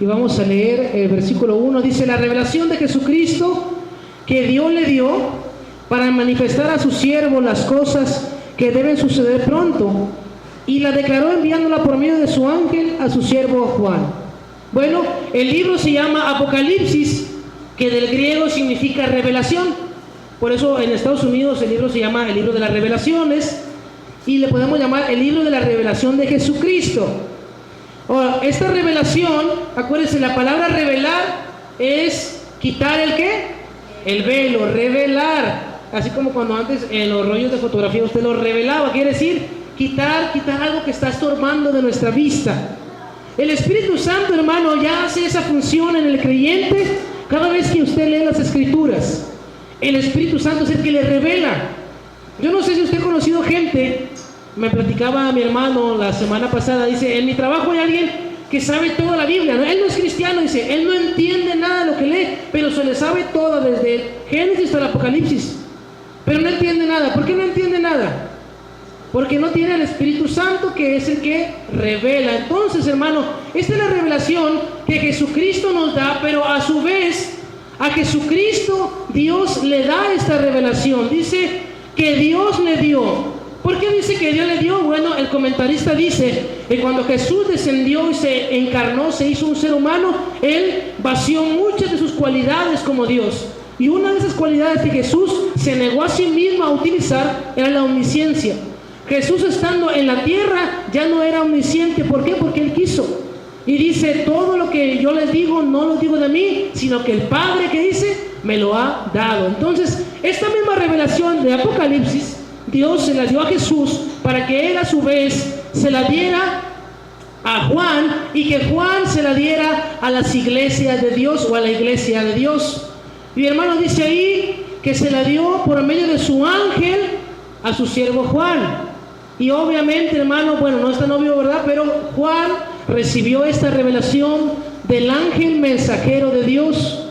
y vamos a leer el versículo 1. Dice: la revelación de Jesucristo que Dios le dio para manifestar a su siervo las cosas que deben suceder pronto, y la declaró enviándola por medio de su ángel a su siervo Juan. Bueno, el libro se llama Apocalipsis, que del griego significa revelación. Por eso en Estados Unidos el libro se llama el libro de las revelaciones, y le podemos llamar el libro de la revelación de Jesucristo. Ahora, esta revelación, acuérdense, la palabra revelar es quitar el ¿qué? El velo, revelar. Así como cuando antes en los rollos de fotografía usted lo revelaba, quiere decir quitar algo que está estorbando de nuestra vista. El Espíritu Santo, hermano, ya hace esa función en el creyente cada vez que usted lee las Escrituras. El Espíritu Santo es el que le revela. Yo no sé si usted ha conocido gente, me platicaba mi hermano la semana pasada, dice: en mi trabajo hay alguien que sabe toda la Biblia, ¿no? Él no es cristiano, dice, él no entiende nada de lo que lee, pero se le sabe toda, desde Génesis hasta el Apocalipsis, pero no entiende nada. ¿Por qué no entiende nada? Porque no tiene el Espíritu Santo, que es el que revela. Entonces, hermano, esta es la revelación que Jesucristo nos da, pero a su vez a Jesucristo Dios le da esta revelación. Dice que Dios le dio. ¿Por qué dice que Dios le dio? Bueno, el comentarista dice que cuando Jesús descendió y se encarnó, se hizo un ser humano, Él vació muchas de sus cualidades como Dios. Y una de esas cualidades que Jesús se negó a sí mismo a utilizar era la omnisciencia. Jesús, estando en la tierra, ya no era omnisciente. ¿Por qué? Porque Él quiso. Y dice: todo lo que yo les digo, no lo digo de mí, sino que el Padre, que dice, me lo ha dado. Entonces, esta misma revelación de Apocalipsis, Dios se la dio a Jesús para que Él a su vez se la diera a Juan, y que Juan se la diera a las iglesias de Dios, o a la iglesia de Dios. Y mi hermano dice ahí que se la dio por medio de su ángel a su siervo Juan. Y obviamente, hermano, bueno, no es tan obvio, ¿verdad? Pero Juan recibió esta revelación del ángel mensajero de Dios.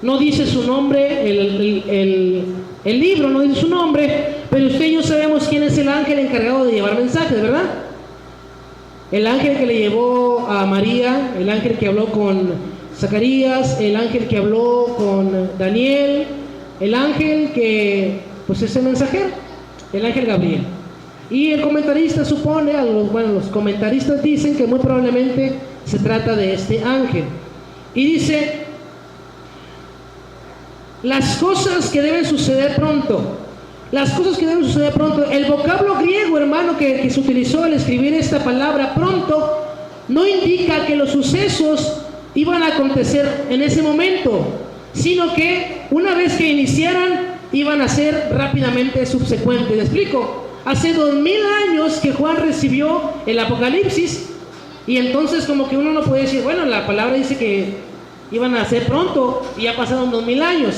No dice su nombre, el libro no dice su nombre, pero usted y yo sabemos quién es el ángel encargado de llevar mensajes, ¿verdad? El ángel que le llevó a María, el ángel que habló con Zacarías, el ángel que habló con Daniel, el ángel que, pues, es el mensajero, el ángel Gabriel. Y el comentarista supone, los comentaristas dicen que muy probablemente se trata de este ángel. Y dice: las cosas que deben suceder pronto. Las cosas que deben suceder pronto. El vocablo griego, hermano, que se utilizó al escribir esta palabra pronto, no indica que los sucesos iban a acontecer en ese momento, sino que una vez que iniciaran, iban a ser rápidamente subsecuentes. ¿Me explico? Hace 2000 años que Juan recibió el Apocalipsis, y entonces como que uno no puede decir, bueno, la palabra dice que iban a ser pronto, y ya pasaron 2000 años.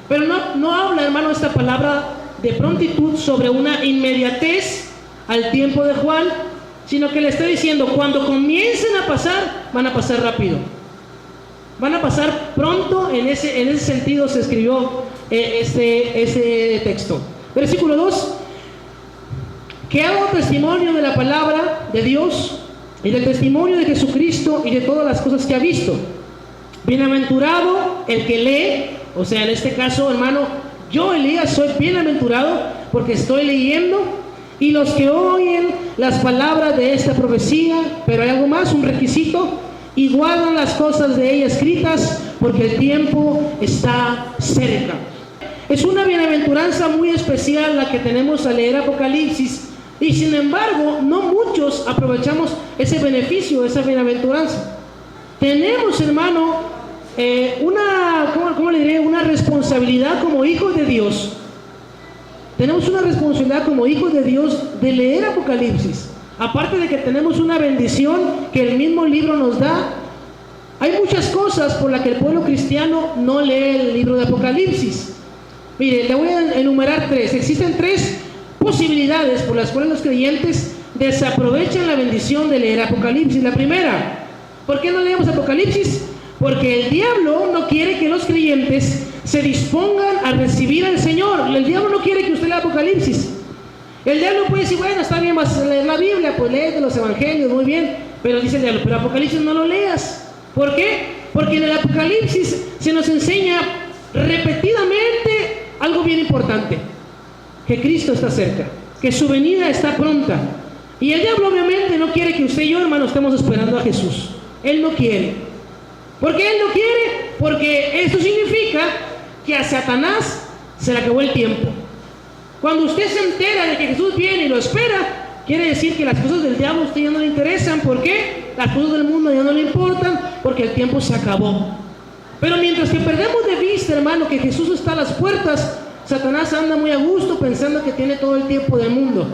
Pero no habla, hermano, esta palabra de prontitud sobre una inmediatez al tiempo de Juan, sino que le está diciendo: cuando comiencen a pasar, van a pasar rápido, van a pasar pronto. En ese sentido se escribió ese texto. Versículo 2: que hago testimonio de la palabra de Dios y del testimonio de Jesucristo y de todas las cosas que ha visto. Bienaventurado el que lee. O sea, en este caso, hermano, yo, Elías, soy bienaventurado porque estoy leyendo, y los que oyen las palabras de esta profecía. Pero hay algo más, un requisito: y guardan las cosas de ella escritas, porque el tiempo está cerca. Es una bienaventuranza muy especial la que tenemos al leer Apocalipsis, y sin embargo no muchos aprovechamos ese beneficio, esa bienaventuranza. Tenemos, hermano, una responsabilidad como hijos de Dios. Tenemos una responsabilidad como hijos de Dios de leer Apocalipsis. Aparte de que tenemos una bendición que el mismo libro nos da, hay muchas cosas por las que el pueblo cristiano no lee el libro de Apocalipsis. Mire, le voy a enumerar 3. Existen 3 posibilidades por las cuales los creyentes desaprovechan la bendición de leer Apocalipsis. La primera: ¿por qué no leemos Apocalipsis? Porque el diablo no quiere que los creyentes se dispongan a recibir al Señor. El diablo no quiere que usted lea Apocalipsis. El diablo puede decir: bueno, está bien, vas a leer la Biblia, pues léete los evangelios, muy bien. Pero dice el diablo: pero Apocalipsis no lo leas, ¿Por qué? Porque en el Apocalipsis se nos enseña repetidamente algo bien importante, que Cristo está cerca, que su venida está pronta. Y el diablo obviamente no quiere que usted y yo, hermano, estemos esperando a Jesús. Él no quiere. ¿Por qué él no quiere? Porque esto significa que a Satanás se le acabó el tiempo. Cuando usted se entera de que Jesús viene y lo espera, quiere decir que las cosas del diablo a usted ya no le interesan. ¿Por qué? Las cosas del mundo ya no le importan, porque el tiempo se acabó. Pero mientras que perdemos de vista, hermano, que Jesús está a las puertas, Satanás anda muy a gusto pensando que tiene todo el tiempo del mundo.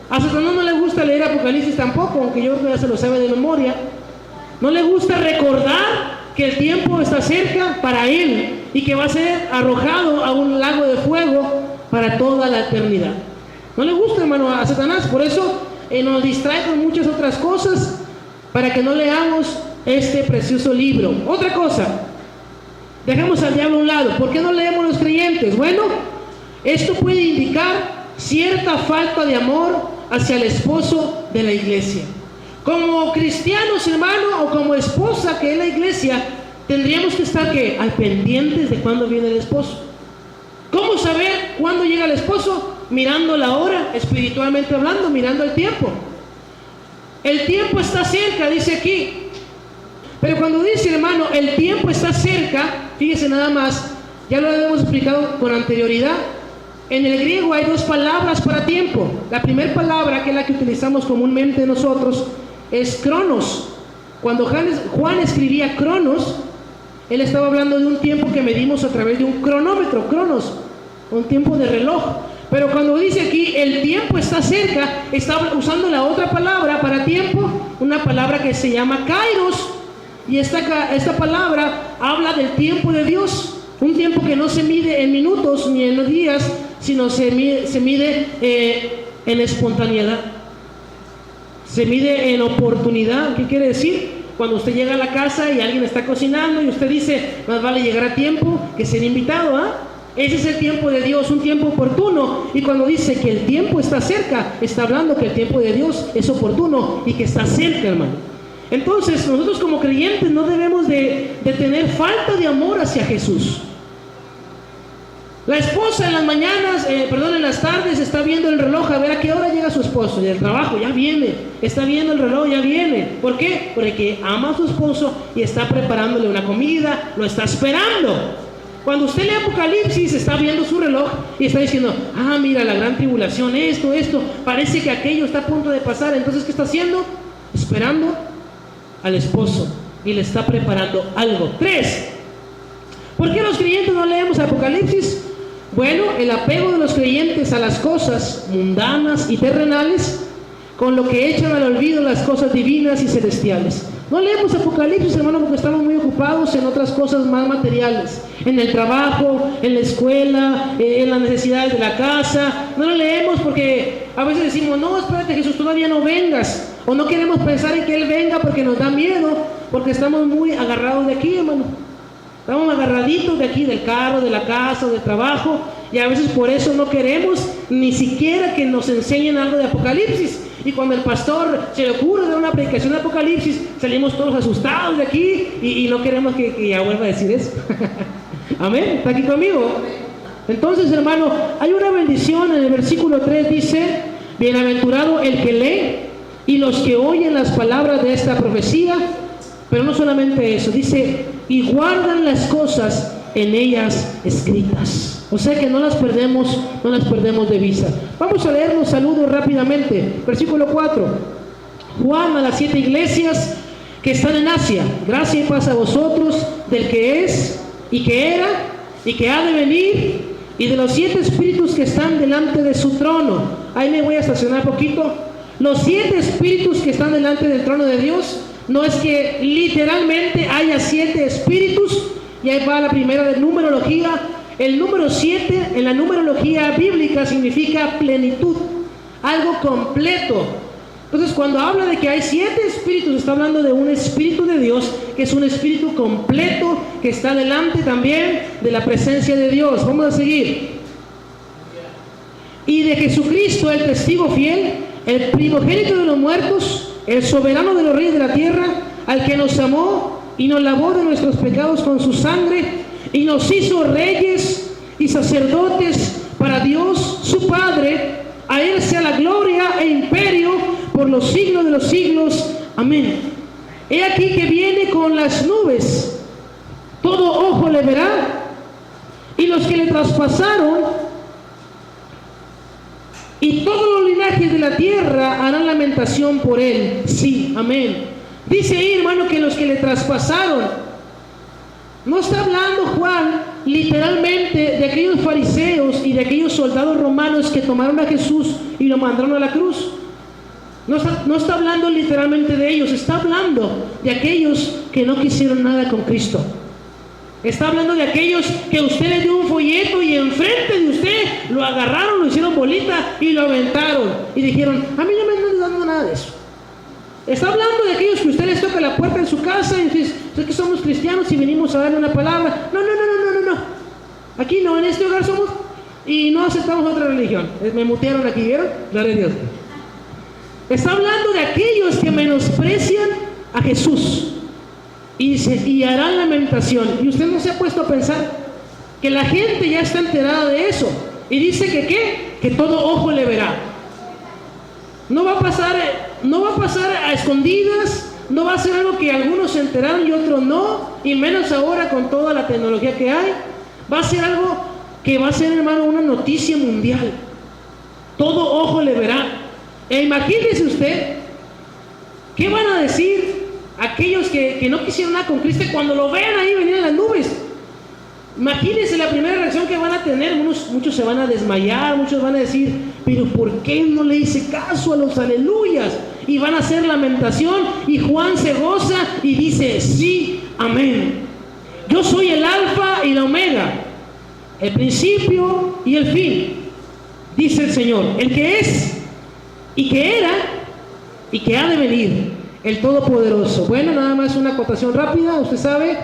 A Satanás no le gusta leer Apocalipsis tampoco, aunque yo creo que ya se lo sabe de memoria. No le gusta recordar que el tiempo está cerca para él y que va a ser arrojado a un lago de fuego para toda la eternidad. No le gusta, hermano, a Satanás. Por eso nos distrae con muchas otras cosas para que no leamos este precioso libro. Otra cosa, dejamos al diablo a un lado. ¿Por qué no leemos los creyentes? Bueno, esto puede indicar cierta falta de amor hacia el esposo de la iglesia. Como cristianos, hermano, o como esposa que es la iglesia, tendríamos que estar ¿qué? Al pendientes de cuándo viene el esposo. ¿Cómo saber cuándo llega el esposo? Mirando la hora, espiritualmente hablando, mirando el tiempo. El tiempo está cerca, dice aquí. Pero cuando dice, hermano, el tiempo está cerca, fíjese nada más, ya lo hemos explicado con anterioridad. En el griego hay dos palabras para tiempo. La primera palabra, que es la que utilizamos comúnmente nosotros, es cronos. Cuando Juan escribía cronos, él estaba hablando de un tiempo que medimos a través de un cronómetro, cronos, un tiempo de reloj. Pero cuando dice aquí el tiempo está cerca, está usando la otra palabra para tiempo, una palabra que se llama kairos. Y esta palabra habla del tiempo de Dios, un tiempo que no se mide en minutos ni en los días, sino se mide en espontaneidad, se mide en oportunidad. ¿Qué quiere decir? Cuando usted llega a la casa y alguien está cocinando y usted dice, más vale llegar a tiempo que ser invitado, ¿ah? Ese es el tiempo de Dios, un tiempo oportuno. Y cuando dice que el tiempo está cerca, está hablando que el tiempo de Dios es oportuno y que está cerca, hermano. Entonces, nosotros como creyentes no debemos de tener falta de amor hacia Jesús. La esposa en las mañanas, en las tardes está viendo el reloj a ver a qué hora llega su esposo. Y el trabajo ya viene, está viendo el reloj, ya viene. ¿Por qué? Porque ama a su esposo y está preparándole una comida, lo está esperando. Cuando usted lee Apocalipsis, está viendo su reloj y está diciendo, ah, mira, la gran tribulación, esto, parece que aquello está a punto de pasar. Entonces, ¿qué está haciendo? Esperando al esposo y le está preparando algo. 3. ¿Por qué los creyentes no leemos Apocalipsis? Bueno, el apego de los creyentes a las cosas mundanas y terrenales, con lo que echan al olvido las cosas divinas y celestiales. No leemos Apocalipsis, hermano, porque estamos muy ocupados en otras cosas más materiales, en el trabajo, en la escuela, en las necesidades de la casa. No lo leemos porque a veces decimos, no, espérate Jesús, todavía no vengas, o no queremos pensar en que Él venga porque nos da miedo, porque estamos muy agarrados de aquí, hermano. Estamos agarraditos de aquí, del carro, de la casa, del trabajo, y a veces por eso no queremos ni siquiera que nos enseñen algo de Apocalipsis. Y cuando el pastor se le ocurre dar una predicación de Apocalipsis, salimos todos asustados de aquí y no queremos que ya vuelva a decir eso. Amén, ¿está aquí conmigo? Entonces, hermano, hay una bendición en el versículo 3, dice, bienaventurado el que lee y los que oyen las palabras de esta profecía. Pero no solamente eso, dice, y guardan las cosas en ellas escritas. O sea que no las perdemos de vista. Vamos a leer los saludos rápidamente. Versículo 4. Juan a las 7 iglesias que están en Asia. Gracia y paz a vosotros, del que es, y que era, y que ha de venir, y de los 7 espíritus que están delante de su trono. Ahí me voy a estacionar poquito. Los 7 espíritus que están delante del trono de Dios, no es que literalmente haya 7 espíritus. Y ahí va la primera de numerología. El número 7 en la numerología bíblica significa plenitud, algo completo. Entonces, cuando habla de que hay 7 espíritus, está hablando de un espíritu de Dios, que es un espíritu completo, que está delante también de la presencia de Dios. Vamos a seguir. Y de Jesucristo, el testigo fiel, el primogénito de los muertos, el soberano de los reyes de la tierra, al que nos amó y nos lavó de nuestros pecados con su sangre y nos hizo reyes y sacerdotes para Dios su Padre. A Él sea la gloria e imperio por los siglos de los siglos. Amén. He aquí que viene con las nubes, todo ojo le verá, y los que le traspasaron y todos los linajes de la tierra harán lamentación por Él. Sí, amén. Dice ahí, hermano, que los que le traspasaron, no está hablando Juan literalmente de aquellos fariseos y de aquellos soldados romanos que tomaron a Jesús y lo mandaron a la cruz. No está hablando literalmente de ellos, está hablando de aquellos que no quisieron nada con Cristo. Está hablando de aquellos que usted les dio un folleto y enfrente de usted lo agarraron, lo hicieron bolita y lo aventaron. Y dijeron, a mí no me están dando nada de eso. Está hablando de aquellos que usted les toca la puerta de su casa y dice, es que somos cristianos y venimos a darle una palabra. No. Aquí no, en este hogar somos y no aceptamos otra religión. Me mutearon aquí, ¿vieron? Gloria a Dios. Está hablando de aquellos que menosprecian a Jesús y dice, y harán lamentación. Y usted no se ha puesto a pensar que la gente ya está enterada de eso y dice que ¿qué? Que todo ojo le verá. No va a pasar a escondidas, no va a ser algo que algunos se enteraron y otros no, y menos ahora con toda la tecnología que hay. Va a ser algo que va a ser, hermano, una noticia mundial. Todo ojo le verá. E imagínese usted, ¿qué van a decir aquellos que no quisieron nada con Cristo cuando lo vean ahí venir en las nubes? Imagínense la primera reacción que van a tener. Muchos se van a desmayar, muchos van a decir, pero ¿por qué no le hice caso a los aleluyas? Y van a hacer lamentación, y Juan se goza y dice, sí, amén. Yo soy el alfa y la omega, el principio y el fin, dice el Señor, el que es y que era y que ha de venir, el Todopoderoso. Bueno, nada más una acotación rápida. Usted sabe,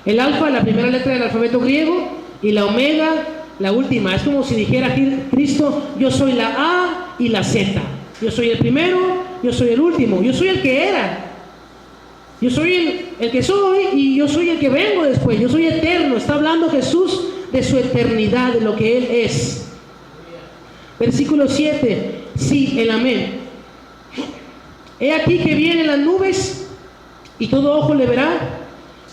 el alfa, la primera letra del alfabeto griego, y la omega, la última. Es como si dijera Cristo, yo soy la A y la Z. Yo soy el primero, yo soy el último, yo soy el que era, yo soy el que soy, y yo soy el que vengo después. Yo soy eterno. Está hablando Jesús de su eternidad, de lo que Él es. Versículo 7, sí, el amén. He aquí que vienen las nubes y todo ojo le verá,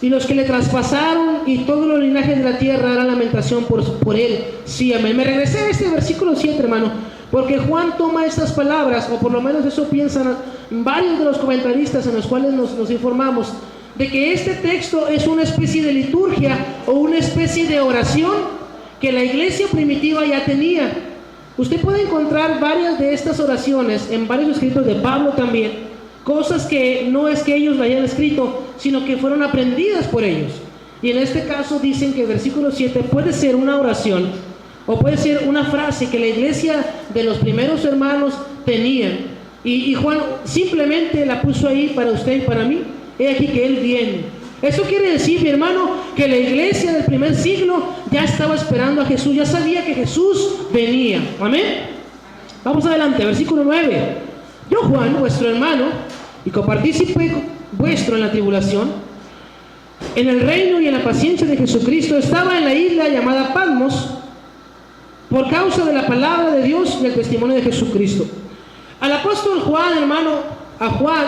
y los que le traspasaron y todos los linajes de la tierra harán lamentación por Él. Sí, amén. Me regresé a este versículo 7, hermano, porque Juan toma estas palabras, o por lo menos eso piensan varios de los comentaristas en los cuales nos informamos, de que este texto es una especie de liturgia o una especie de oración que la iglesia primitiva ya tenía. Usted puede encontrar varias de estas oraciones en varios escritos de Pablo también, cosas que no es que ellos la hayan escrito, sino que fueron aprendidas por ellos. Y en este caso dicen que el versículo 7 puede ser una oración o puede ser una frase que la iglesia de los primeros hermanos tenían. Y Juan simplemente la puso ahí para usted y para mí. He aquí que Él viene. Eso quiere decir, mi hermano, que la iglesia del primer siglo ya estaba esperando a Jesús, ya sabía que Jesús venía. Amén. Vamos adelante, versículo 9. Yo, Juan, vuestro hermano y copartícipe vuestro en la tribulación, en el reino y en la paciencia de Jesucristo, estaba en la isla llamada Patmos por causa de la palabra de Dios y el testimonio de Jesucristo. Al apóstol Juan, hermano, a Juan,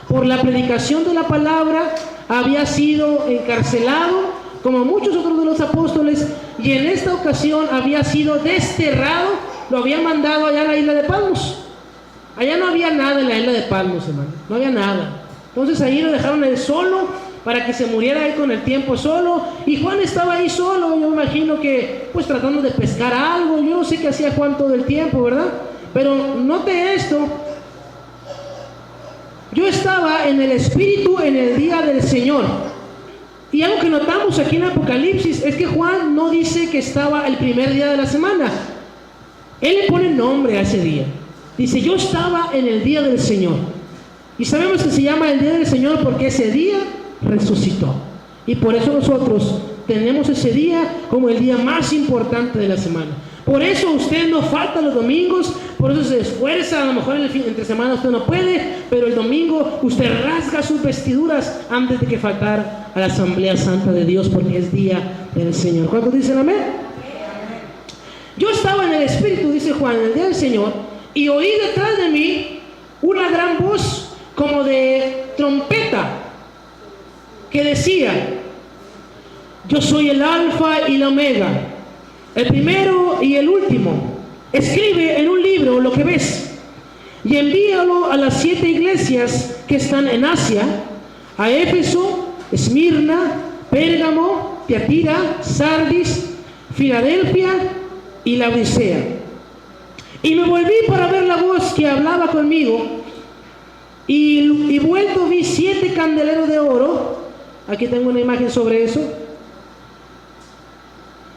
por la predicación de la palabra, había sido encarcelado como muchos otros de los apóstoles, y en esta ocasión había sido desterrado. Lo habían mandado allá a la isla de Patmos. Allá no había nada en la isla de Patmos, hermano, no había nada. Entonces ahí lo dejaron él solo para que se muriera él con el tiempo solo, y Juan estaba ahí solo. Yo me imagino que pues tratando de pescar algo. Yo no sé qué hacía Juan todo el tiempo, ¿verdad? Pero note esto: yo estaba en el Espíritu en el día del Señor. Y algo que notamos aquí en Apocalipsis es que Juan no dice que estaba el primer día de la semana. Él le pone nombre a ese día. Dice, yo estaba en el día del Señor. Y sabemos que se llama el día del Señor porque ese día resucitó. Y por eso nosotros tenemos ese día como el día más importante de la semana. Por eso usted no falta los domingos, por eso se esfuerza, a lo mejor entre semana usted no puede, pero el domingo usted rasga sus vestiduras antes de que faltar a la Asamblea Santa de Dios, porque es día del Señor. ¿Cuántos dicen amén? Yo estaba en el Espíritu, dice Juan, en el día del Señor, y oí detrás de mí una gran voz como de trompeta que decía: yo soy el Alfa y la Omega, el primero y el último. Escribe en un libro lo que ves y envíalo a las 7 iglesias que están en Asia, a Éfeso, Esmirna, Pérgamo, Tiatira, Sardis, Filadelfia y Laodicea. Y me volví para ver la voz que hablaba conmigo, y vuelto vi 7 candeleros de oro. Aquí tengo una imagen sobre eso.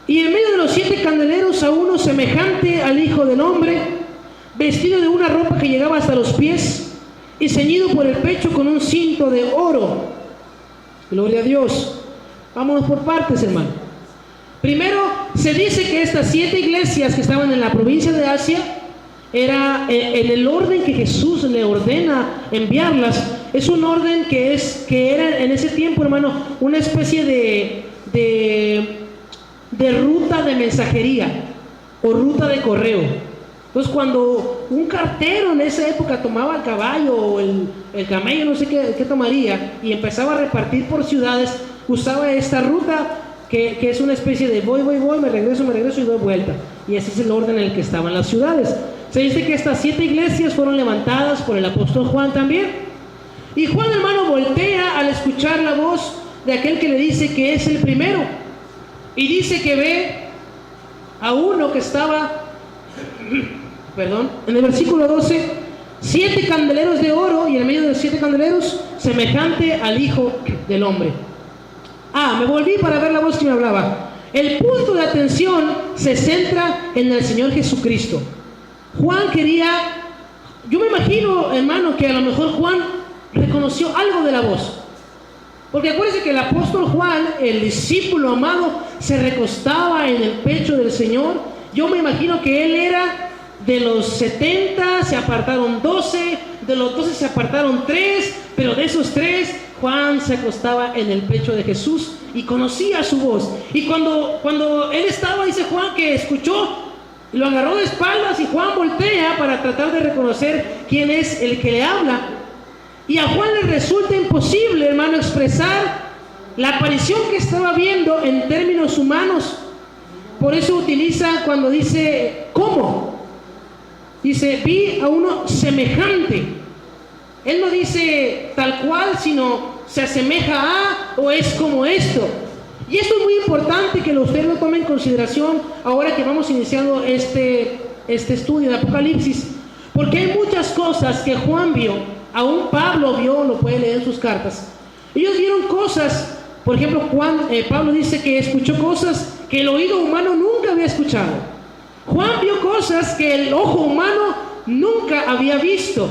Y en medio de los 7 candeleros a uno semejante al Hijo del Hombre, vestido de una ropa que llegaba hasta los pies y ceñido por el pecho con un cinto de oro. Gloria a Dios. Vámonos por partes, hermano. Primero, se dice que estas 7 iglesias que estaban en la provincia de Asia, era en el orden que Jesús le ordena enviarlas. Es un orden que era en ese tiempo, hermano, una especie de ruta de mensajería o ruta de correo. Entonces, cuando un cartero en esa época tomaba el caballo o el camello, no sé qué tomaría, y empezaba a repartir por ciudades, usaba esta ruta que es una especie de voy, me regreso y doy vuelta. Y así es el orden en el que estaban las ciudades. Se dice que estas 7 iglesias fueron levantadas por el apóstol Juan también. Y Juan, hermano, voltea al escuchar la voz de aquel que le dice que es el primero. Y dice que ve a uno que estaba, en el versículo 12, 7 candeleros de oro, y en medio de los 7 candeleros, semejante al Hijo del Hombre. Me volví para ver la voz que me hablaba. El punto de atención se centra en el Señor Jesucristo. Juan yo me imagino, hermano, que a lo mejor Juan reconoció algo de la voz. Porque acuérdense que el apóstol Juan, el discípulo amado, se recostaba en el pecho del Señor. Yo me imagino que él era de los 70, se apartaron 12, de los 12 se apartaron 3, pero de esos 3, Juan se acostaba en el pecho de Jesús y conocía su voz. Y cuando él estaba, dice Juan, que escuchó, lo agarró de espaldas, y Juan voltea para tratar de reconocer quién es el que le habla. Y a Juan le resulta imposible, hermano, expresar la aparición que estaba viendo en términos humanos. Por eso utiliza cuando dice ¿cómo? Dice, vi a uno semejante. Él no dice tal cual, sino se asemeja a o es como esto. Y esto es muy importante que usted lo tome en consideración ahora que vamos iniciando este estudio de Apocalipsis. Porque hay muchas cosas que Juan vio, aún Pablo vio, lo puede leer en sus cartas. Ellos vieron cosas, por ejemplo, Pablo dice que escuchó cosas que el oído humano nunca había escuchado. Juan vio cosas que el ojo humano nunca había visto.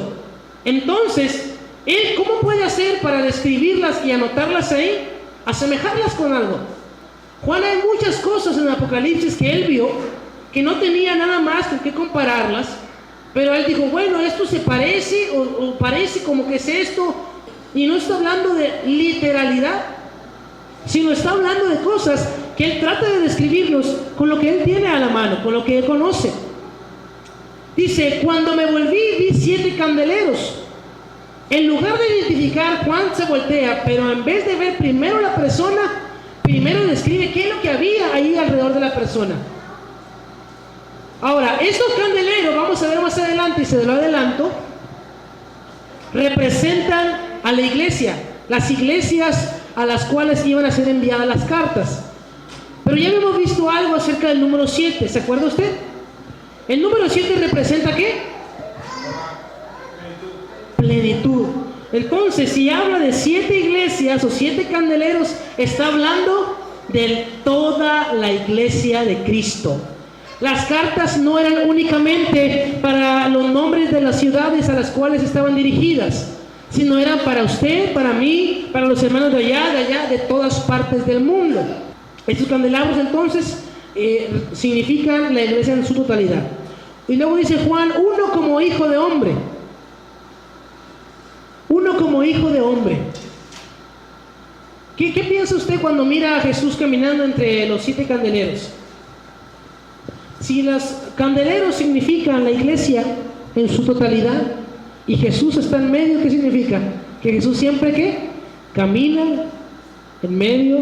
Entonces, él, ¿cómo puede hacer para describirlas y anotarlas ahí? Asemejarlas con algo. Juan, hay muchas cosas en el Apocalipsis que él vio que no tenía nada más con qué compararlas, pero él dijo, bueno, esto se parece o parece como que es esto, y no está hablando de literalidad, sino está hablando de cosas que él trata de describirnos con lo que él tiene a la mano, con lo que él conoce. Dice, cuando me volví vi 7 candeleros. En lugar de identificar, Juan se voltea, pero en vez de ver primero la persona, primero describe qué es lo que había ahí alrededor de la persona. Ahora, estos candeleros, vamos a ver más adelante, y se lo adelanto, representan a la iglesia, las iglesias a las cuales iban a ser enviadas las cartas. Pero ya hemos visto algo acerca del número 7, ¿se acuerda usted? El número 7 representa ¿qué? Plenitud. Entonces, si habla de 7 iglesias o 7 candeleros, está hablando de toda la iglesia de Cristo. Las cartas no eran únicamente para los nombres de las ciudades a las cuales estaban dirigidas, sino eran para usted, para mí, para los hermanos de allá, de todas partes del mundo. Estos candelabros entonces significan la iglesia en su totalidad. Y luego dice Juan, uno como hijo de hombre. Uno como hijo de hombre. ¿Qué piensa usted cuando mira a Jesús caminando entre los 7 candeleros? Si los candeleros significan la iglesia en su totalidad y Jesús está en medio, ¿qué significa? Que Jesús siempre ¿qué? Camina en medio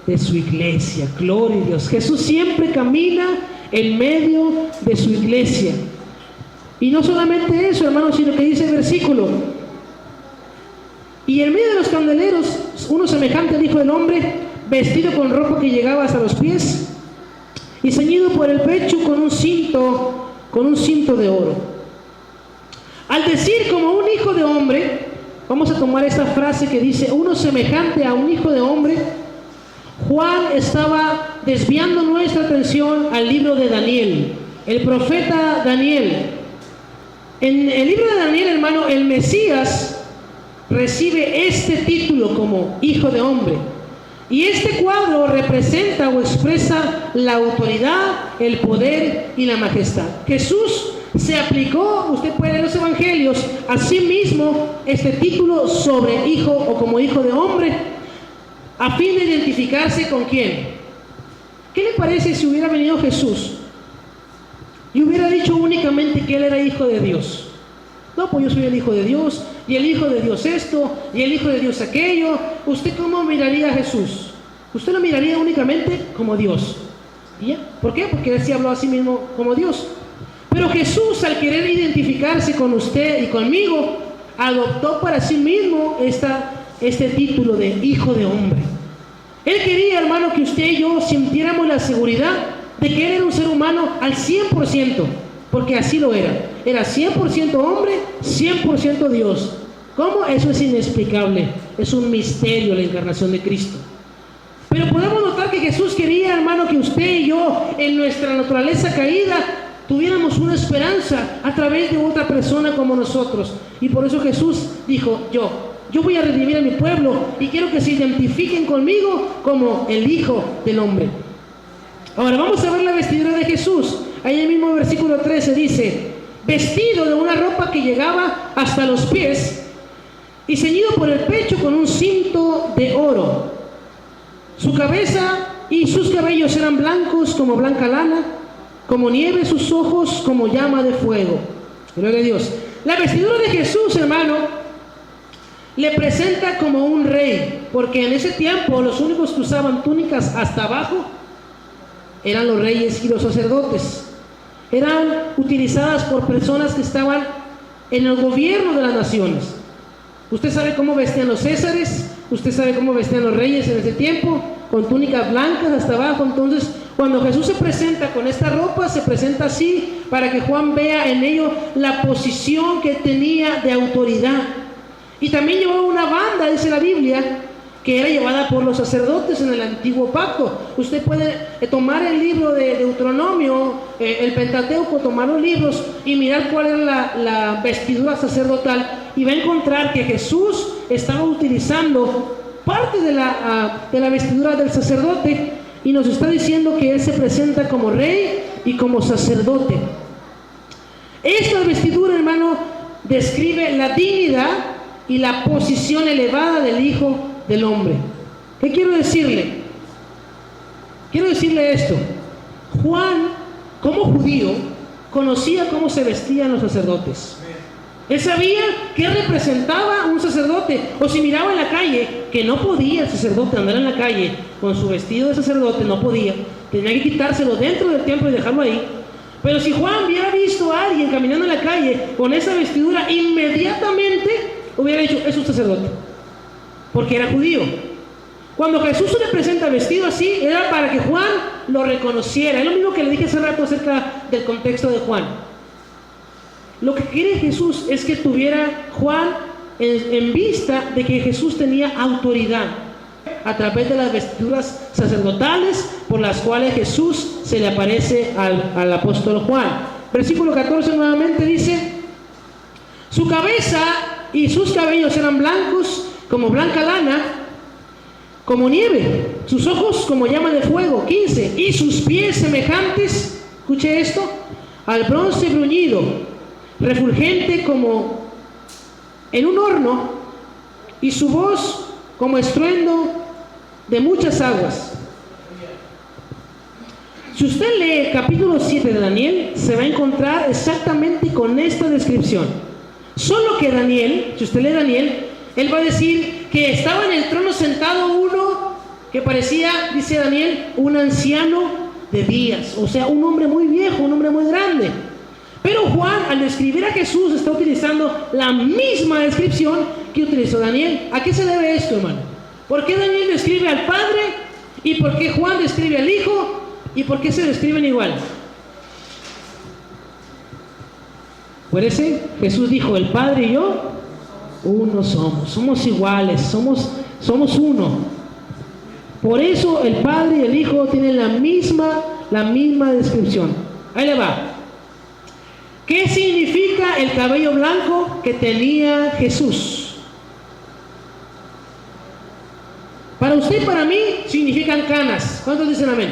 de su iglesia. Gloria a Dios. Jesús siempre camina en medio de su iglesia. Y no solamente eso, hermanos, sino que dice el versículo: y en medio de los candeleros, uno semejante al Hijo del Hombre, vestido con ropa que llegaba hasta los pies y ceñido por el pecho con un cinto de oro. Al decir como un hijo de hombre, vamos a tomar esta frase que dice uno semejante a un hijo de hombre. Juan estaba desviando nuestra atención al libro de Daniel, el profeta Daniel. En el libro de Daniel, hermano, el Mesías recibe este título como hijo de hombre. Y este cuadro representa o expresa la autoridad, el poder y la majestad. Jesús se aplicó, usted puede leer los evangelios, a sí mismo este título sobre hijo o como hijo de hombre, a fin de identificarse con quién. ¿Qué le parece si hubiera venido Jesús y hubiera dicho únicamente que él era hijo de Dios? No, pues yo soy el hijo de Dios, y el hijo de Dios esto, y el hijo de Dios aquello. ¿Usted cómo miraría a Jesús? Usted lo miraría únicamente como Dios. ¿Ya? ¿Por qué? Porque él sí habló a sí mismo como Dios. Pero Jesús, al querer identificarse con usted y conmigo, adoptó para sí mismo este título de hijo de hombre. Él quería, hermano, que usted y yo sintiéramos la seguridad de que él era un ser humano al 100%, porque así lo era. Era 100% hombre, 100% Dios. ¿Cómo? Eso es inexplicable. Es un misterio la encarnación de Cristo. Pero podemos notar que Jesús quería, hermano, que usted y yo, en nuestra naturaleza caída, tuviéramos una esperanza a través de otra persona como nosotros. Y por eso Jesús dijo, yo voy a redimir a mi pueblo y quiero que se identifiquen conmigo como el Hijo del Hombre. Ahora vamos a ver la vestidura de Jesús. Ahí en el mismo versículo 13 dice, vestido de una ropa que llegaba hasta los pies y ceñido por el pecho con un cinto de oro. Su cabeza y sus cabellos eran blancos como blanca lana, como nieve sus ojos como llama de fuego. Gloria a Dios. La vestidura de Jesús, hermano, le presenta como un rey, porque en ese tiempo los únicos que usaban túnicas hasta abajo eran los reyes y los sacerdotes. Eran utilizadas por personas que estaban en el gobierno de las naciones. Usted sabe cómo vestían los césares, usted sabe cómo vestían los reyes en ese tiempo, con túnicas blancas hasta abajo. Entonces, cuando Jesús se presenta con esta ropa, se presenta así para que Juan vea en ello la posición que tenía de autoridad. Y también llevaba una banda, dice la Biblia, que era llevada por los sacerdotes en el antiguo pacto. Usted puede tomar el libro de Deuteronomio, el Pentateuco, tomar los libros y mirar cuál era la vestidura sacerdotal, y va a encontrar que Jesús estaba utilizando parte de la vestidura del sacerdote, y nos está diciendo que él se presenta como rey y como sacerdote. Esta vestidura, hermano, describe la dignidad y la posición elevada del Hijo del Hombre. ¿Qué quiero decirle? Quiero decirle esto. Juan, como judío, conocía cómo se vestían los sacerdotes. Él sabía qué representaba un sacerdote. O si miraba en la calle, que no podía el sacerdote andar en la calle con su vestido de sacerdote, no podía. Tenía que quitárselo dentro del templo y dejarlo ahí. Pero si Juan hubiera visto a alguien caminando en la calle con esa vestidura, inmediatamente hubiera dicho, es un sacerdote, porque era judío. Cuando Jesús se le presenta vestido así, era para que Juan lo reconociera. Es lo mismo que le dije hace rato acerca del contexto de Juan. Lo que quiere Jesús es que tuviera Juan en vista de que Jesús tenía autoridad a través de las vestiduras sacerdotales por las cuales Jesús se le aparece al apóstol Juan. Versículo 14 nuevamente dice, su cabeza y sus cabellos eran blancos como blanca lana, como nieve, sus ojos como llama de fuego. 15, y sus pies semejantes, escuche esto, al bronce bruñido, refulgente como en un horno, y su voz como estruendo de muchas aguas. Si usted lee el capítulo 7 de Daniel, se va a encontrar exactamente con esta descripción. Solo que Daniel, si usted lee Daniel, él va a decir que estaba en el trono sentado uno que parecía, dice Daniel, un anciano de días, o sea, un hombre muy viejo, un hombre muy grande. Pero Juan, al describir a Jesús, está utilizando la misma descripción que utilizó Daniel. ¿A qué se debe esto, hermano? ¿Por qué Daniel describe al Padre? ¿Y por qué Juan describe al Hijo? ¿Y por qué se describen igual? Por eso Jesús dijo, el Padre y yo, uno somos iguales, somos uno. Por eso el Padre y el Hijo tienen la misma descripción. Ahí le va. ¿Qué significa el cabello blanco que tenía Jesús? Para usted y para mí significan canas. ¿Cuántos dicen amén?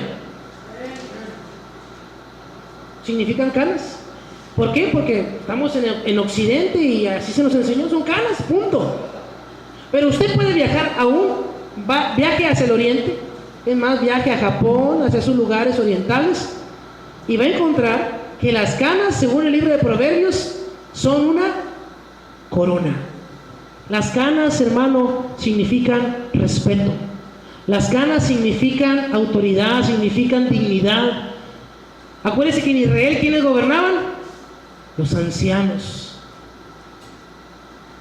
¿Significan canas? ¿Por qué? Porque estamos en Occidente y así se nos enseñó, son canas, punto. Pero usted puede viajar viaje hacia el Oriente, es más, viaje a Japón, hacia sus lugares orientales, y va a encontrar que las canas, según el libro de Proverbios, son una corona. Las canas, hermano, significan respeto. Las canas significan autoridad, significan dignidad. Acuérdense que en Israel, ¿quiénes gobernaban? Los ancianos.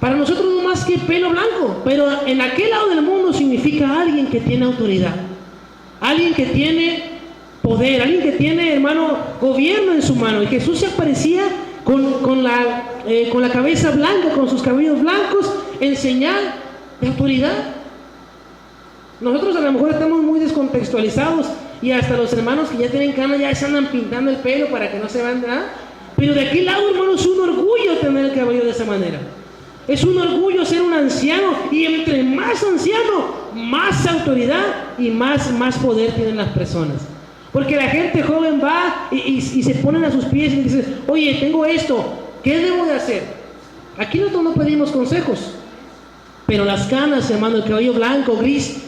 Para nosotros no más que pelo blanco, pero en aquel lado del mundo significa alguien que tiene autoridad, alguien que tiene poder, alguien que tiene, hermano, gobierno en su mano. Y Jesús se aparecía con la cabeza blanca, con sus cabellos blancos, en señal de autoridad. Nosotros a lo mejor estamos muy descontextualizados y hasta los hermanos que ya tienen canas ya se andan pintando el pelo para que no se vean nada. Pero de aquel lado, hermano, es un orgullo tener el cabello de esa manera. Es un orgullo ser un anciano, y entre más anciano, más autoridad y más poder tienen las personas. Porque la gente joven va y se ponen a sus pies y dicen, oye, tengo esto, ¿qué debo de hacer? Aquí nosotros no pedimos consejos, pero las canas, hermano, el cabello blanco, gris,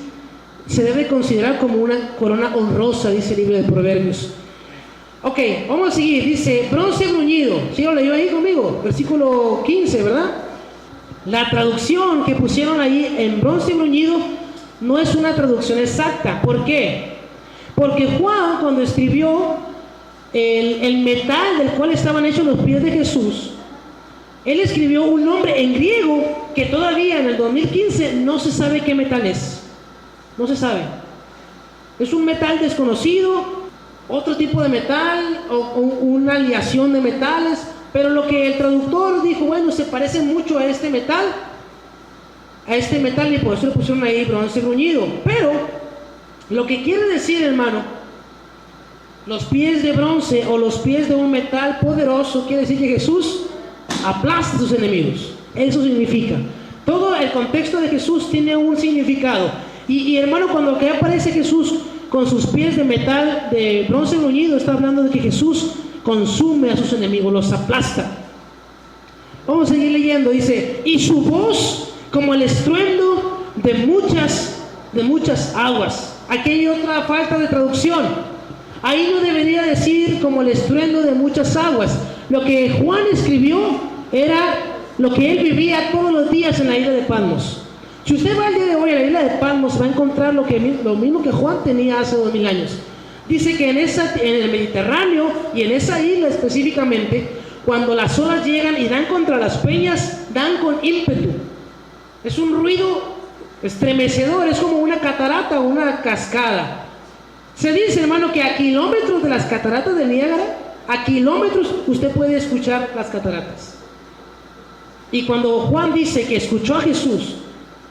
se debe considerar como una corona honrosa, dice el libro de Proverbios. Ok, vamos a seguir. Dice, bronce bruñido. ¿Sí lo leyó ahí conmigo? Versículo 15, ¿verdad? La traducción que pusieron ahí en bronce bruñido no es una traducción exacta. ¿Por qué? Porque Juan, cuando escribió el metal del cual estaban hechos los pies de Jesús, él escribió un nombre en griego que todavía en el 2015 no se sabe qué metal es. No se sabe. Es un metal desconocido, otro tipo de metal o una aleación de metales, pero lo que el traductor dijo, bueno, se parece mucho a este metal y por eso le pusieron ahí bronce bruñido. Pero lo que quiere decir, hermano, los pies de bronce o los pies de un metal poderoso, quiere decir que Jesús aplasta a sus enemigos. Eso significa. Todo el contexto de Jesús tiene un significado. Y hermano, cuando que aparece Jesús con sus pies de metal, de bronce bruñido, está hablando de que Jesús consume a sus enemigos, los aplasta. Vamos a seguir leyendo. Dice, y su voz como el estruendo de muchas aguas. Aquí hay otra falta de traducción. Ahí no debería decir como el estruendo de muchas aguas. Lo que Juan escribió era lo que él vivía todos los días en la isla de Patmos. Si usted va al día de hoy a la isla de Patmos, va a encontrar lo mismo que Juan tenía hace 2000 años. Dice que en el Mediterráneo y en esa isla específicamente, cuando las olas llegan y dan contra las peñas, dan con ímpetu. Es un ruido estremecedor, es como una catarata o una cascada. Se dice, hermano, que a kilómetros de las cataratas de Niágara, a kilómetros usted puede escuchar las cataratas. Y cuando Juan dice que escuchó a Jesús,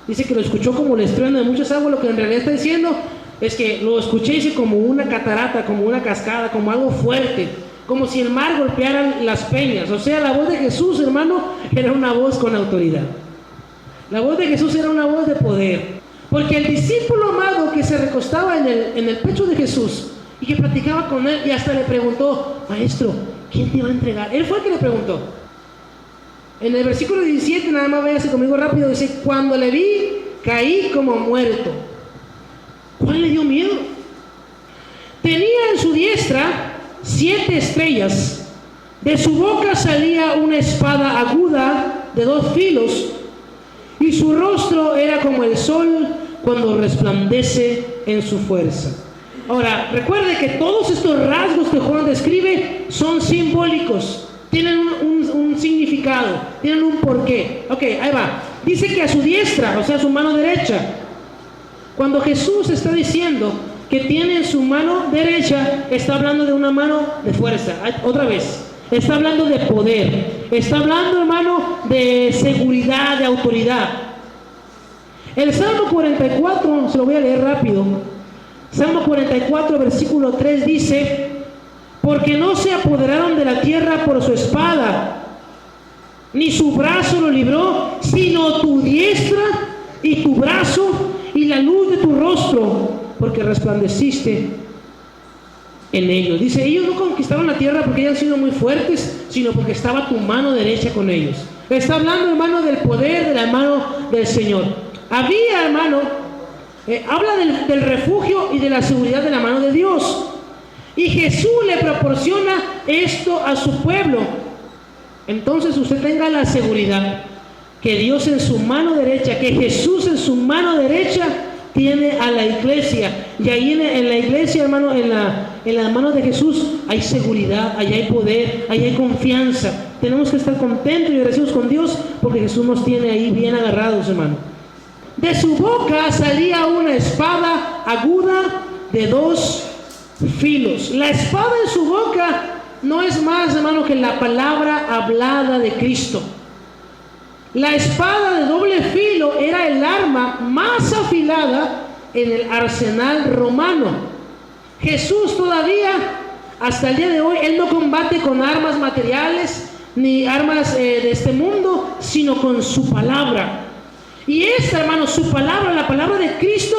dice que lo escuchó como el estruendo de muchas aguas, lo que en realidad está diciendo es que lo escuché, dice, como una catarata, como una cascada, como algo fuerte, como si el mar golpeara las peñas. O sea, la voz de Jesús, hermano, era una voz con autoridad. La voz de Jesús era una voz de poder. Porque el discípulo amado que se recostaba en el pecho de Jesús y que platicaba con él y hasta le preguntó: maestro, ¿quién te va a entregar? Él fue el que le preguntó. En el versículo 17, nada más váyase conmigo rápido, dice: cuando le vi, caí como muerto. ¿Cuál le dio miedo? Tenía en su diestra 7 estrellas. De su boca salía una espada aguda de 2 filos, y su rostro era como el sol cuando resplandece en su fuerza. Ahora, recuerde que todos estos rasgos que Juan describe son simbólicos, tienen un significado, tienen un porqué. Ok, ahí va. Dice que a su diestra, o sea, su mano derecha. Cuando Jesús está diciendo que tiene en su mano derecha, está hablando de una mano de fuerza. Otra vez, está hablando de poder, está hablando, hermano, de seguridad, de autoridad. El Salmo 44, se lo voy a leer rápido. Salmo 44, versículo 3 dice: porque no se apoderaron de la tierra por su espada, ni su brazo lo libró, sino tu diestra y tu brazo y la luz de tu rostro, porque resplandeciste en ellos. Dice, ellos no conquistaron la tierra porque hayan sido muy fuertes, sino porque estaba tu mano derecha con ellos. Está hablando, hermano, del poder de la mano del Señor. Había, hermano, habla del refugio y de la seguridad de la mano de Dios. Y Jesús le proporciona esto a su pueblo. Entonces usted tenga la seguridad que Dios en su mano derecha, que Jesús en su mano derecha tiene a la iglesia. Y ahí en la iglesia, hermano, en las manos de Jesús hay seguridad, ahí hay poder, ahí hay confianza. Tenemos que estar contentos y agradecidos con Dios porque Jesús nos tiene ahí bien agarrados, hermano. De su boca salía una espada aguda de 2 filos. La espada en su boca no es más, hermano, que la palabra hablada de Cristo. La espada de doble filo era el arma más afilada en el arsenal romano. Jesús todavía, hasta el día de hoy, Él no combate con armas materiales ni armas de este mundo, sino con su palabra. Y esta, hermano, su palabra, la palabra de Cristo,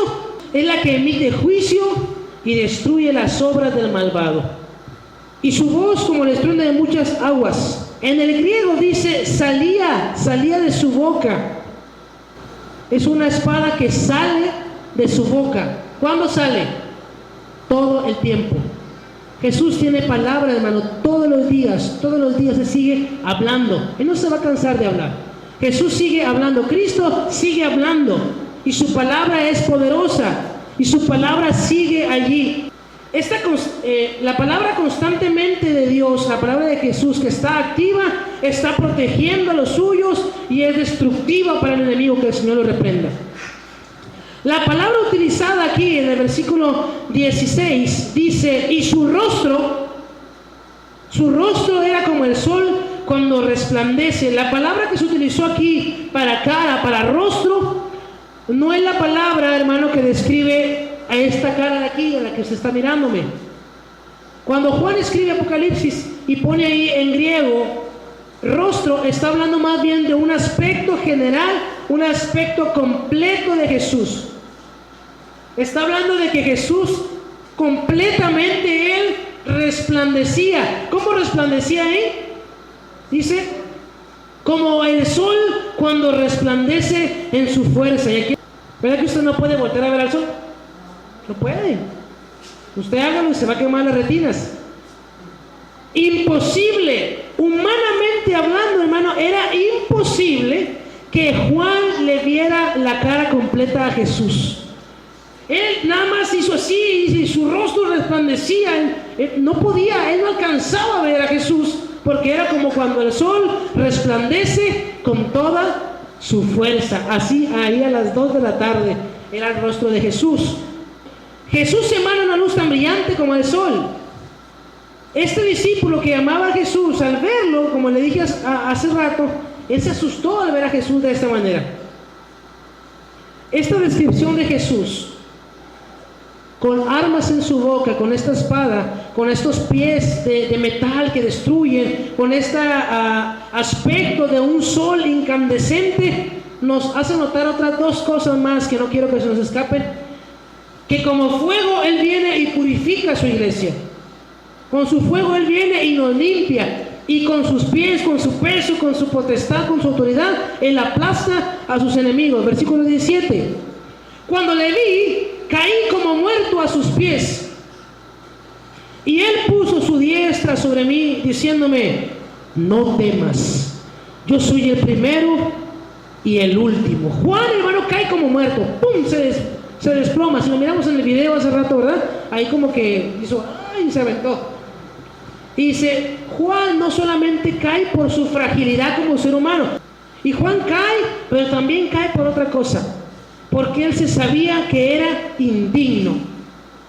es la que emite juicio y destruye las obras del malvado. Y su voz como el estruendo de muchas aguas. En el griego dice salía de su boca. Es una espada que sale de su boca. ¿Cuándo sale? Todo el tiempo. Jesús tiene palabra, hermano, todos los días se sigue hablando. Él no se va a cansar de hablar. Jesús sigue hablando, Cristo sigue hablando, y su palabra es poderosa, y su palabra sigue allí. La palabra constantemente de Dios, la palabra de Jesús que está activa, está protegiendo a los suyos y es destructiva para el enemigo, que el Señor lo reprenda. La palabra utilizada aquí en el versículo 16 dice, y su rostro era como el sol cuando resplandece. La palabra que se utilizó aquí para cara, para rostro, no es la palabra, hermano, que describe a esta cara de aquí, a la que usted está mirándome. Cuando Juan escribe Apocalipsis y pone ahí en griego rostro, está hablando más bien de un aspecto general, un aspecto completo de Jesús. Está hablando de que Jesús completamente, Él resplandecía. ¿Cómo resplandecía ahí? Dice, como el sol cuando resplandece en su fuerza. Y aquí, ¿verdad que usted no puede voltear a ver al sol? No puede. Usted hágalo y se va a quemar las retinas. Imposible, humanamente hablando, hermano, era imposible que Juan le viera la cara completa a Jesús. Él nada más hizo así y su rostro resplandecía. Él no podía, él no alcanzaba a ver a Jesús, porque era como cuando el sol resplandece con toda su fuerza. Así, ahí a las 2 de la tarde era el rostro de Jesús. Jesús emana una luz tan brillante como el sol. Este discípulo que amaba a Jesús, al verlo, como le dije hace rato, él se asustó al ver a Jesús de esta manera. Esta descripción de Jesús, con armas en su boca, con esta espada, con estos pies de metal que destruyen, con este aspecto de un sol incandescente, nos hace notar otras dos cosas más que no quiero que se nos escapen. Que como fuego Él viene y purifica a su iglesia. Con su fuego Él viene y nos limpia. Y con sus pies, con su peso, con su potestad, con su autoridad, Él aplasta a sus enemigos. Versículo 17. Cuando le vi, caí como muerto a sus pies. Y Él puso su diestra sobre mí, diciéndome: no temas, yo soy el primero y el último. Juan, hermano, cae como muerto. ¡Pum! Se desploma. Si lo miramos en el video hace rato, ¿verdad? Ahí como que hizo, ¡ay! Se aventó. Y dice, Juan no solamente cae por su fragilidad como ser humano. Y Juan cae, pero también cae por otra cosa. Porque él se sabía que era indigno.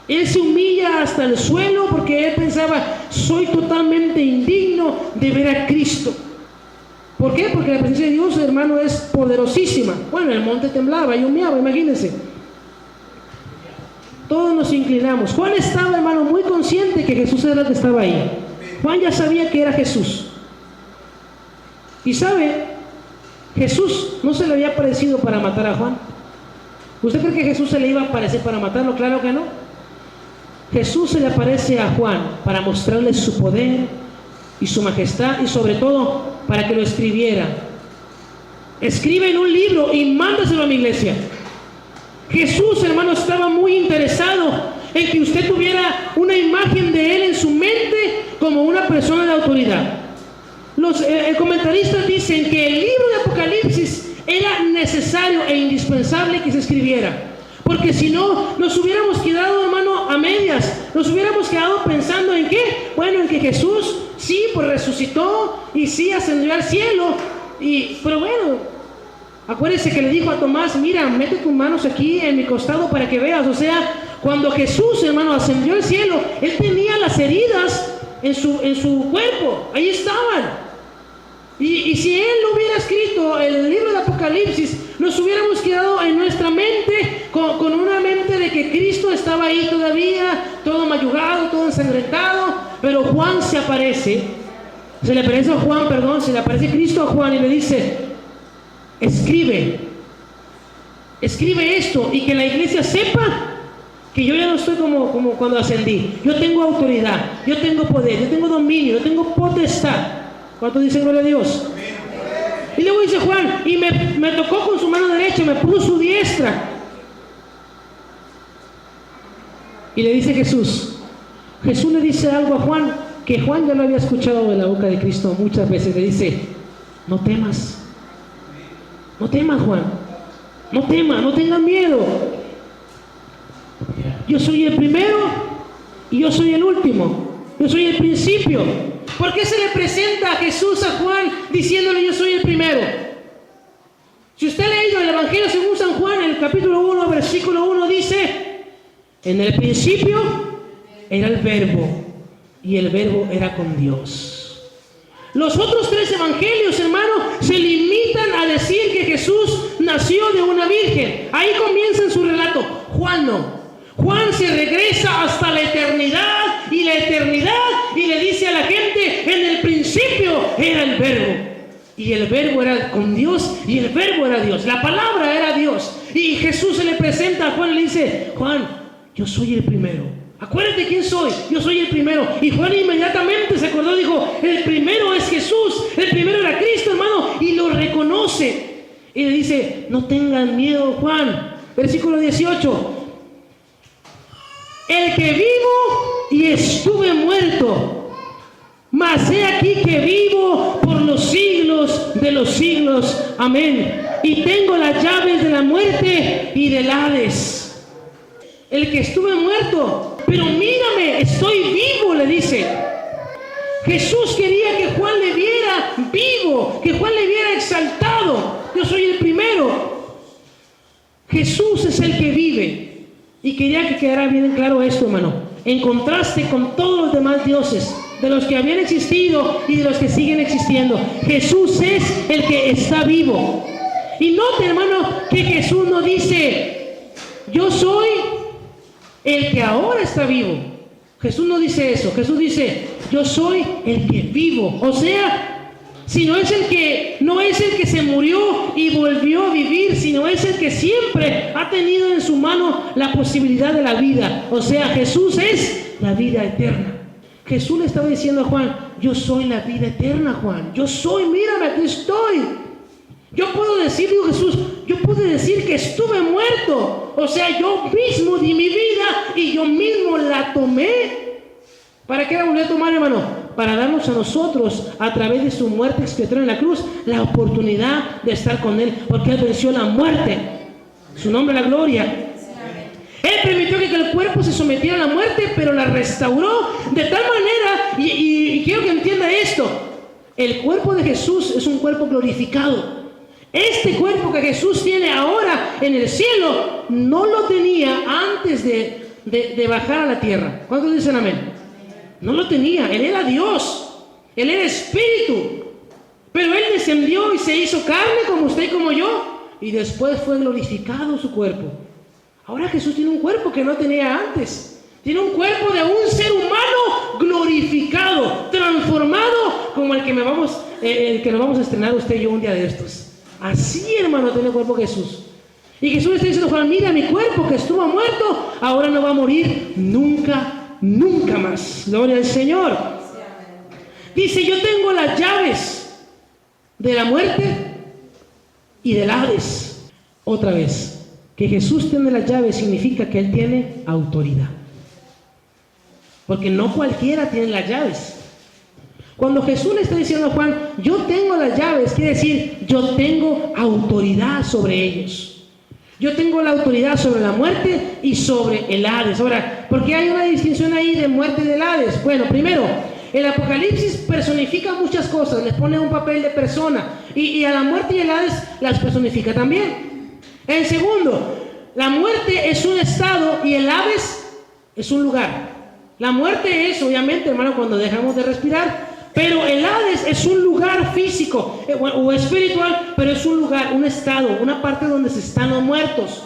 Él se humilla hasta el suelo porque él pensaba, soy totalmente indigno de ver a Cristo. ¿Por qué? Porque la presencia de Dios, hermano, es poderosísima. Bueno, el monte temblaba y humeaba, imagínense. Todos nos inclinamos. Juan estaba, hermano, muy consciente que Jesús era el que estaba ahí. Juan ya sabía que era Jesús. Y sabe, Jesús no se le había aparecido para matar a Juan. ¿Usted cree que Jesús se le iba a aparecer para matarlo? Claro que no. Jesús se le aparece a Juan para mostrarle su poder y su majestad, y sobre todo para que lo escribiera. Escribe en un libro y mándaselo a mi iglesia. Jesús, hermano, estaba muy interesado en que usted tuviera una imagen de Él en su mente como una persona de autoridad. Los comentaristas dicen que el libro de Apocalipsis era necesario e indispensable que se escribiera. Porque si no, nos hubiéramos quedado, hermano, a medias. Nos hubiéramos quedado pensando en qué. Bueno, en que Jesús, sí, pues resucitó y sí ascendió al cielo. Pero bueno, acuérdese que le dijo a Tomás, mira, mete tus manos aquí en mi costado para que veas. O sea, cuando Jesús, hermano, ascendió al cielo, Él tenía las heridas en su cuerpo. Ahí estaban. Y si Él no hubiera escrito el libro de Apocalipsis, nos hubiéramos quedado en nuestra mente con una mente de que Cristo estaba ahí todavía, todo mayugado, todo ensangrentado. Pero Juan se le aparece Cristo a Juan y le dice, escribe esto, y que la iglesia sepa que yo ya no estoy como cuando ascendí. Yo tengo autoridad, yo tengo poder, yo tengo dominio, yo tengo potestad. ¿Cuánto dicen gloria a Dios? Y luego dice Juan, y me tocó con su mano derecha, me puso su diestra. Y le dice Jesús le dice algo a Juan, que Juan ya lo había escuchado de la boca de Cristo muchas veces. Le dice, no temas Juan, no tengas miedo. Yo soy el primero y yo soy el último, yo soy el principio. ¿Por qué se le presenta a Jesús a Juan diciéndole yo soy el primero? Si usted ha leído el Evangelio según San Juan, en el capítulo 1, versículo 1 dice, en el principio era el Verbo, y el Verbo era con Dios. Los otros tres evangelios, hermano, se limitan a decir que Jesús nació de una virgen. Ahí comienza su relato. Juan no. Juan se regresa hasta la eternidad y le dice a la gente, en el principio era el Verbo, y el Verbo era con Dios, y el Verbo era Dios, la palabra era Dios. Y Jesús se le presenta a Juan y le dice, Juan, yo soy el primero, acuérdate quién soy, yo soy el primero. Y Juan inmediatamente se acordó, dijo, el primero es Jesús, el primero era Cristo, hermano, y lo reconoce. Y le dice, no tengan miedo, Juan. Versículo 18, el que vivo y estuve muerto, mas he aquí que vivo por los siglos de los siglos. Amén. Y tengo las llaves de la muerte y del Hades. El que estuve muerto, pero mírame, estoy vivo, le dice. Jesús quería que Juan le viera vivo, que Juan le viera exaltado. Yo soy el primero. Jesús es el que vive. Y quería que quedara bien claro esto, hermano, en contraste con todos los demás dioses, de los que habían existido y de los que siguen existiendo. Jesús es el que está vivo. Y note, hermano, que Jesús no dice, yo soy el que ahora está vivo. Jesús no dice eso. Jesús dice, yo soy el que vivo. O sea, sino no es el que se murió y volvió a vivir, sino es el que siempre ha tenido en su mano la posibilidad de la vida. O sea, Jesús es la vida eterna. Jesús le estaba diciendo a Juan: yo soy la vida eterna, Juan. Yo soy, mírame, aquí estoy. Yo puedo decir, digo Jesús, yo puedo decir que estuve muerto. O sea, yo mismo di mi vida y yo mismo la tomé. ¿Para qué la volvió a tomar, hermano? Para darnos a nosotros, a través de su muerte expiatoria en la cruz, la oportunidad de estar con Él, porque Él venció la muerte. Su nombre, la gloria. Él permitió que el cuerpo se sometiera a la muerte, pero la restauró de tal manera, y quiero que entienda esto: el cuerpo de Jesús es un cuerpo glorificado. Este cuerpo que Jesús tiene ahora en el cielo, no lo tenía antes de bajar a la tierra. ¿Cuántos dicen amén? No lo tenía. Él era Dios, Él era Espíritu, pero Él descendió y se hizo carne como usted y como yo, y después fue glorificado su cuerpo. Ahora Jesús tiene un cuerpo que no tenía antes. Tiene un cuerpo de un ser humano glorificado, transformado, como el que nos vamos a estrenar usted y yo un día de estos. Así, hermano, tiene el cuerpo Jesús. Y Jesús le está diciendo: Juan, mira, mi cuerpo que estuvo muerto, ahora no va a morir nunca más. Gloria al Señor. Dice: yo tengo las llaves de la muerte y del Hades. Otra vez, que Jesús tiene las llaves significa que Él tiene autoridad, porque no cualquiera tiene las llaves. Cuando Jesús le está diciendo a Juan: yo tengo las llaves, quiere decir, yo tengo autoridad sobre ellos. Yo tengo la autoridad sobre la muerte y sobre el Hades. Ahora, ¿por qué hay una distinción ahí de muerte y del Hades? Bueno, primero, el Apocalipsis personifica muchas cosas, les pone un papel de persona, y a la muerte y el Hades las personifica también. En segundo, la muerte es un estado y el Hades es un lugar. La muerte es, obviamente, hermano, cuando dejamos de respirar, pero el Hades es un lugar físico o espiritual, pero es un lugar, un estado, una parte donde se están los muertos.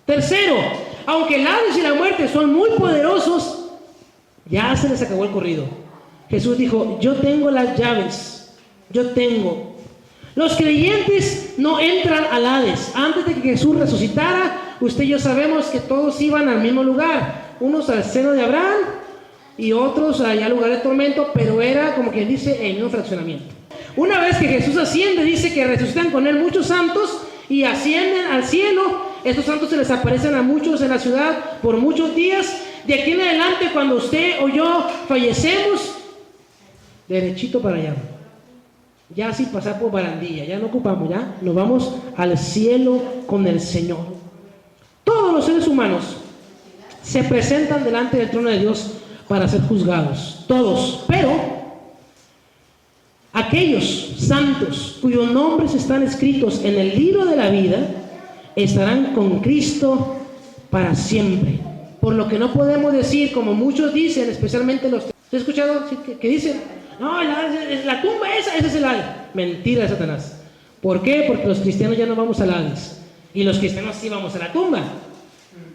Tercero, aunque el Hades y la muerte son muy poderosos, ya se les acabó el corrido. Jesús dijo: yo tengo las llaves, yo tengo. Los creyentes no entran al Hades. Antes de que Jesús resucitara, usted y yo sabemos que todos iban al mismo lugar, unos al seno de Abraham y otros allá al lugar de tormento, pero era como quien dice el mismo fraccionamiento. Una vez que Jesús asciende, dice que resucitan con Él muchos santos y ascienden al cielo. Estos santos se les aparecen a muchos en la ciudad por muchos días. De aquí en adelante, cuando usted o yo fallecemos, derechito para allá, ya sin pasar por barandilla, ya no ocupamos, ya nos vamos al cielo con el Señor. Todos los seres humanos se presentan delante del trono de Dios para ser juzgados, todos, pero aquellos santos cuyos nombres están escritos en el libro de la vida estarán con Cristo para siempre. Por lo que no podemos decir, como muchos dicen, especialmente los... ¿Has escuchado que dicen: no, la tumba esa es el Hades? Mentira de Satanás. ¿Por qué? Porque los cristianos ya no vamos al Hades, y los cristianos sí vamos a la tumba,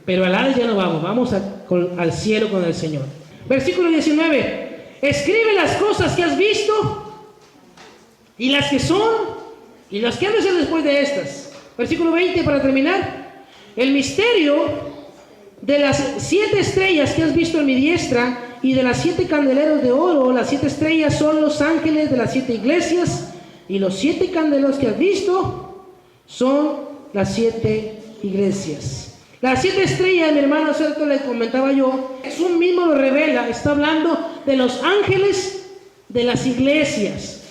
pero al Hades ya no vamos al cielo con el Señor. Versículo 19: escribe las cosas que has visto y las que son y las que han de ser después de estas. Versículo 20, para terminar: el misterio de las 7 estrellas que has visto en mi diestra y de las 7 candeleros de oro. Las 7 estrellas son los ángeles de las 7 iglesias, y los 7 candeleros que has visto son las 7 iglesias. Las 7 estrellas, mi hermano Celto le comentaba yo, Jesús mismo lo revela, está hablando de los ángeles de las iglesias.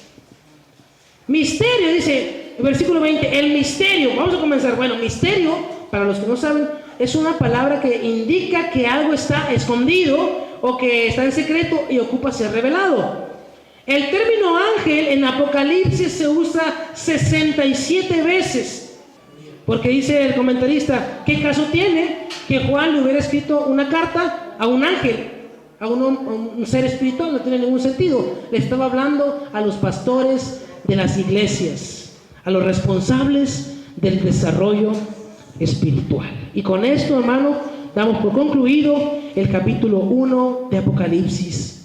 Misterio, dice el versículo 20, el misterio. Vamos a comenzar. Bueno, misterio, para los que no saben, es una palabra que indica que algo está escondido o que está en secreto y ocupa ser revelado. El término ángel en Apocalipsis se usa 67 veces. Porque dice el comentarista: ¿qué caso tiene que Juan le hubiera escrito una carta a un ángel, a un ser espiritual? No tiene ningún sentido. Le estaba hablando a los pastores de las iglesias, a los responsables del desarrollo espiritual. Y con esto, hermano, damos por concluido el capítulo 1 de Apocalipsis.